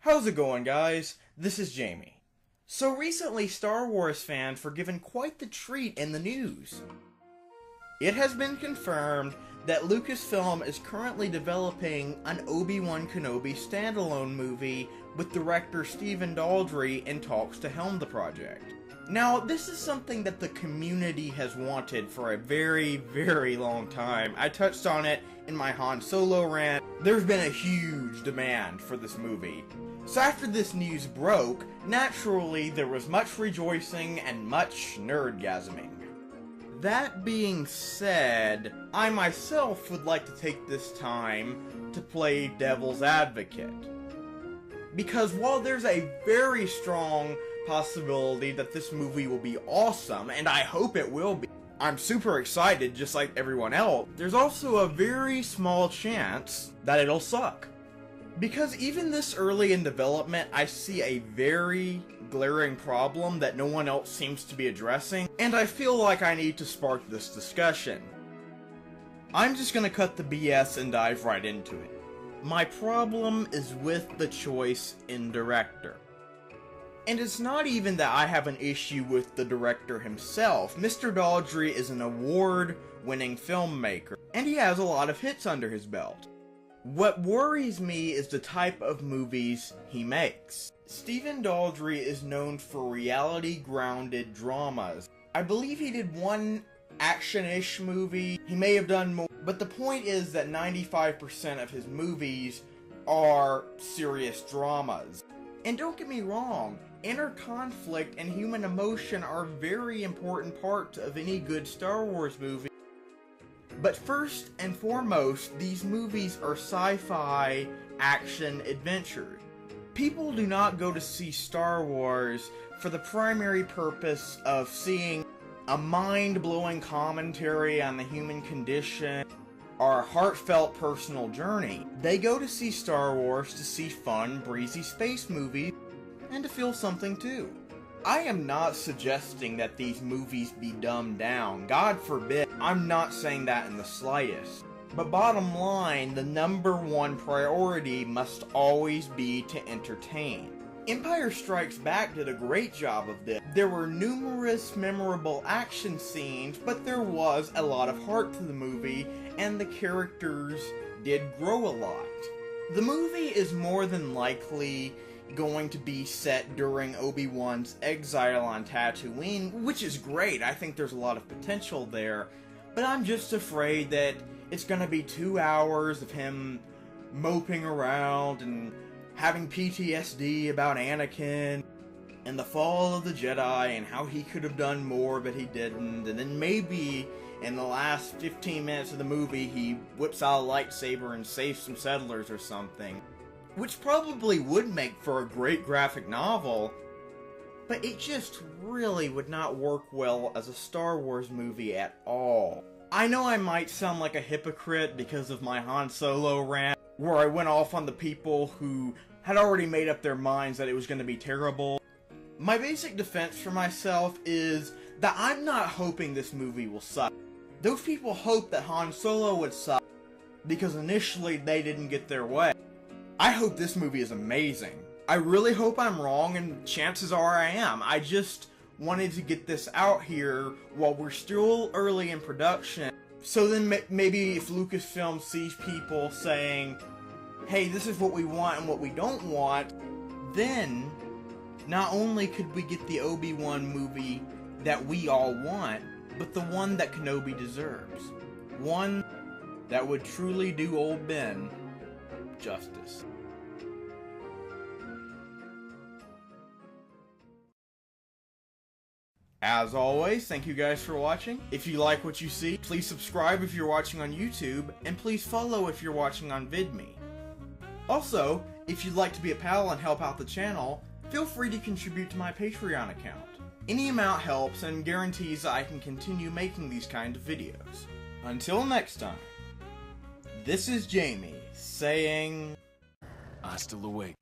How's it going, guys? This is Jamie. So recently, Star Wars fans were given quite the treat in the news. It has been confirmed that Lucasfilm is currently developing an Obi-Wan Kenobi standalone movie with director Stephen Daldry in talks to helm the project. Now, this is something that the community has wanted for a very, very long time. I touched on it in my Han Solo rant. There's been a huge demand for this movie. So after this news broke, naturally there was much rejoicing and much nerdgasming. That being said, I myself would like to take this time to play devil's advocate. Because while there's a very strong possibility that this movie will be awesome, and I hope it will be, I'm super excited just like everyone else, there's also a very small chance that it'll suck. Because even this early in development, I see a very glaring problem that no one else seems to be addressing, and I feel like I need to spark this discussion. I'm just gonna cut the BS and dive right into it. My problem is with the choice in director. And it's not even that I have an issue with the director himself. Mr. Daldry is an award-winning filmmaker, and he has a lot of hits under his belt. What worries me is the type of movies he makes. Stephen Daldry is known for reality-grounded dramas. I believe he did one action-ish movie. He may have done more. But the point is that 95% of his movies are serious dramas. And don't get me wrong, inner conflict and human emotion are very important parts of any good Star Wars movie. But first and foremost, these movies are sci-fi action adventures. People do not go to see Star Wars for the primary purpose of seeing a mind-blowing commentary on the human condition or a heartfelt personal journey. They go to see Star Wars to see fun, breezy space movies and to feel something too. I am not suggesting that these movies be dumbed down. God forbid. I'm not saying that in the slightest. But bottom line, the #1 priority must always be to entertain. Empire Strikes Back did a great job of this. There were numerous memorable action scenes, but there was a lot of heart to the movie, and the characters did grow a lot. The movie is more than likely going to be set during Obi-Wan's exile on Tatooine, which is great. I think there's a lot of potential there, but I'm just afraid that it's gonna be 2 hours of him moping around and having PTSD about Anakin and the fall of the Jedi and how he could have done more but he didn't, and then maybe in the last 15 minutes of the movie he whips out a lightsaber and saves some settlers or something. Which probably would make for a great graphic novel, but it just really would not work well as a Star Wars movie at all. I know I might sound like a hypocrite because of my Han Solo rant, where I went off on the people who had already made up their minds that it was going to be terrible. My basic defense for myself is that I'm not hoping this movie will suck. Those people hoped that Han Solo would suck because initially they didn't get their way. I hope this movie is amazing. I really hope I'm wrong, and chances are I am. I just wanted to get this out here while we're still early in production. So then maybe if Lucasfilm sees people saying, hey, this is what we want and what we don't want, then not only could we get the Obi-Wan movie that we all want, but the one that Kenobi deserves. One that would truly do old Ben justice. As always, thank you guys for watching. If you like what you see, please subscribe if you're watching on YouTube, and please follow if you're watching on VidMe. Also, if you'd like to be a pal and help out the channel, feel free to contribute to my Patreon account. Any amount helps and guarantees that I can continue making these kind of videos. Until next time, this is Jamie saying, I still awake.